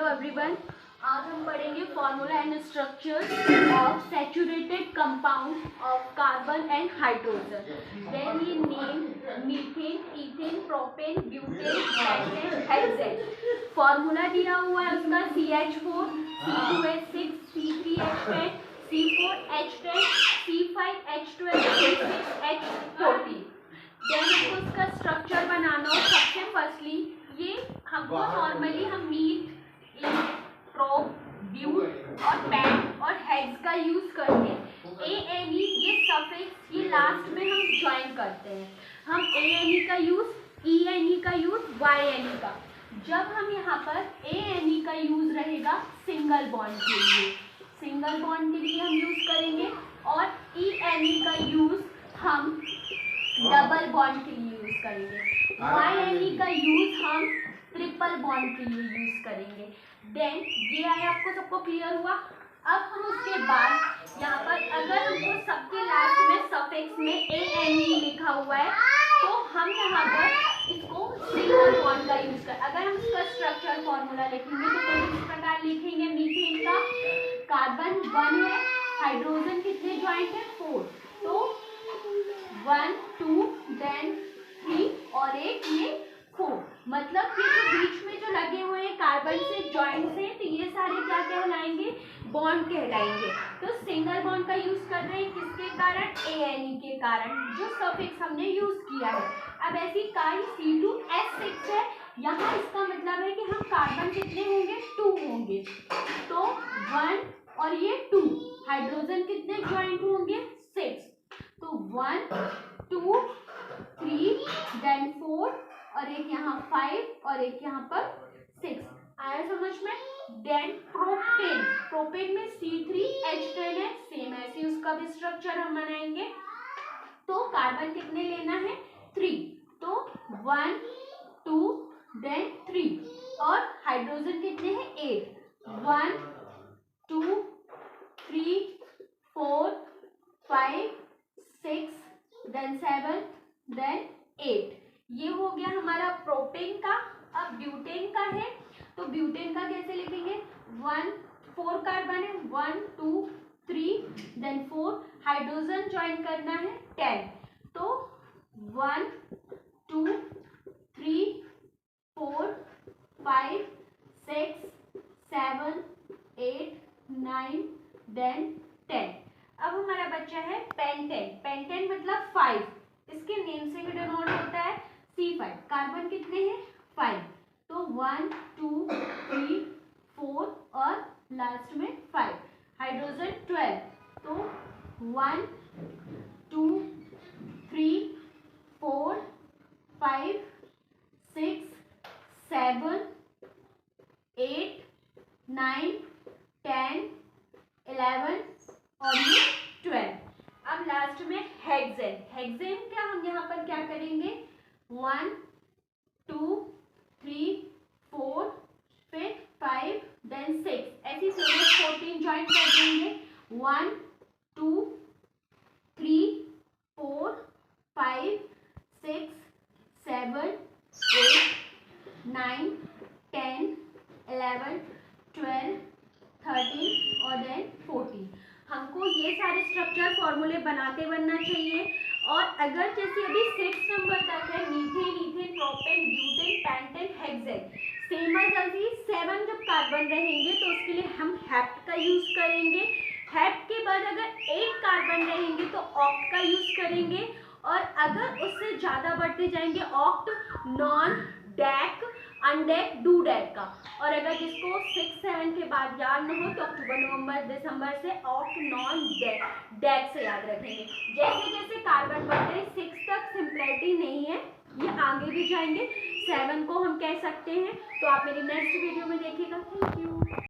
Hello everyone, आज हम पढ़ेंगे formula and structures of saturated compound of carbon and hydrogen. Then ये name methane, ethane, propane, butane, pentane, hexane. Formula दिया हुआ है उसका CH4, C2H6, C3H10, C4H10, C5H12, C6H14। Then हमको उसका स्ट्रक्चर बनाना हो। सबसे फर्स्टली ये हमको नॉर्मली हम मीट, प्रोप, ब्यूट और पैन और हेक्स का यूज करके ANE ये सफिक्स ये लास्ट में हम ज्वाइन करते हैं। हम ANE का यूज, ENE का यूज, YNE का। जब हम यहाँ पर ANE का यूज रहेगा सिंगल बॉन्ड के लिए, सिंगल बॉन्ड के लिए हम यूज करेंगे, और ENE का यूज हम डबल बॉन्ड के लिए यूज करेंगे। YNE का यूज हम ट्रिपल बॉन्ड के लिए यूज करेंगे। देन ये आया, आपको सबको क्लियर हुआ। अब हम उसके बाद यहाँ पर अगर हमको सबके लास्ट में सफिक्स में ANE लिखा हुआ है तो हम यहाँ पर इसको सिंगल बॉन्ड का यूज कर, अगर हम इसका स्ट्रक्चर फॉर्मूला लिखेंगे तो कुछ इस प्रकार लिखेंगे। मीथेन का कार्बन 1 है, हाइड्रोजन कितने ज्वाइंट है 4, तो 1 2 देन 3 और एक ये 4। मतलब कि जो बीच में जो लगे हुए हैं कार्बन से ज्वाइंट से, तो ये सारे क्या कहलाएंगे, बॉन्ड कहलाएंगे। तो सिंगल बॉन्ड का यूज कर रहे हैं किसके कारण, ANE के कारण, जो सफिक्स हमने यूज किया है। अब ऐसी काई C2H6 है, यहाँ इसका मतलब है कि हम कार्बन कितने होंगे 2 होंगे, तो 1 और ये 2। हाइड्रोजन कितने ज्वाइंट होंगे 6, तो 1 2 3 देन 4 और एक यहाँ 5 और एक यहाँ पर 6। आया समझ में। देन प्रोपेन, प्रोपेन में C3H10 है, सेम ऐसे उसका भी स्ट्रक्चर हम बनाएंगे। तो कार्बन कितने लेना है 3, तो 1 2 देन 3, और हाइड्रोजन कितने हैं 8, 1 2 3 4 5 6 देन 7 देन 8। ये हो गया हमारा प्रोपेन का। अब ब्यूटेन का है, तो ब्यूटेन का कैसे लिखेंगे, 4 कार्बन है, 1 2 3 देन 4, हाइड्रोजन ज्वाइन करना है 10, तो 1 2 3 4 5 6 7 8 9 देन 10। अब हमारा बच्चा है पेंटेन। पेंटेन मतलब 5, इसके नेम से डिनोट होता है C5। कार्बन कितने हैं 5, तो 1 2 3 4 और लास्ट में 5। हाइड्रोजन 12, तो 1 2 3 4 5 6 7 8 9 10 11 और ये 12। अब लास्ट में हेक्सेन। हेक्सेन का हम यहाँ पर क्या करेंगे, 1 2 3 4 फिर 5 देन 6, ऐसी 14 ज्वाइन कर देंगे। 1 2 3 4 5 6 7 8 9 10 11 12 13 और देन 14। हमको ये सारे स्ट्रक्चर फॉर्मूले बनाते बनना चाहिए। और अगर जैसे अभी 6 नंबर तक है methane, ethane, propane, butane, pentane, hexane, same as 7 जब कार्बन रहेंगे तो उसके लिए हम हेप्ट का यूज करेंगे। हेप्ट के बाद अगर 8 कार्बन रहेंगे तो ऑक्ट का यूज करेंगे, और अगर उससे ज्यादा बढ़ते जाएंगे ऑक्ट, नॉन, डैक, अनडैक, डूडैक का। और अगर जिसको 6 7 के बाद याद न हो तो अक्टूबर नवंबर दिसंबर से ऑक्ट, नॉन, डैक से याद रखेंगे। जैसे जैसे कार्बन बढ़ते हैं 6 तक सिंपलिटी नहीं है, ये आगे भी जाएंगे, 7 को हम कह सकते हैं। तो आप मेरी नेक्स्ट वीडियो में देखिएगा। Thank you.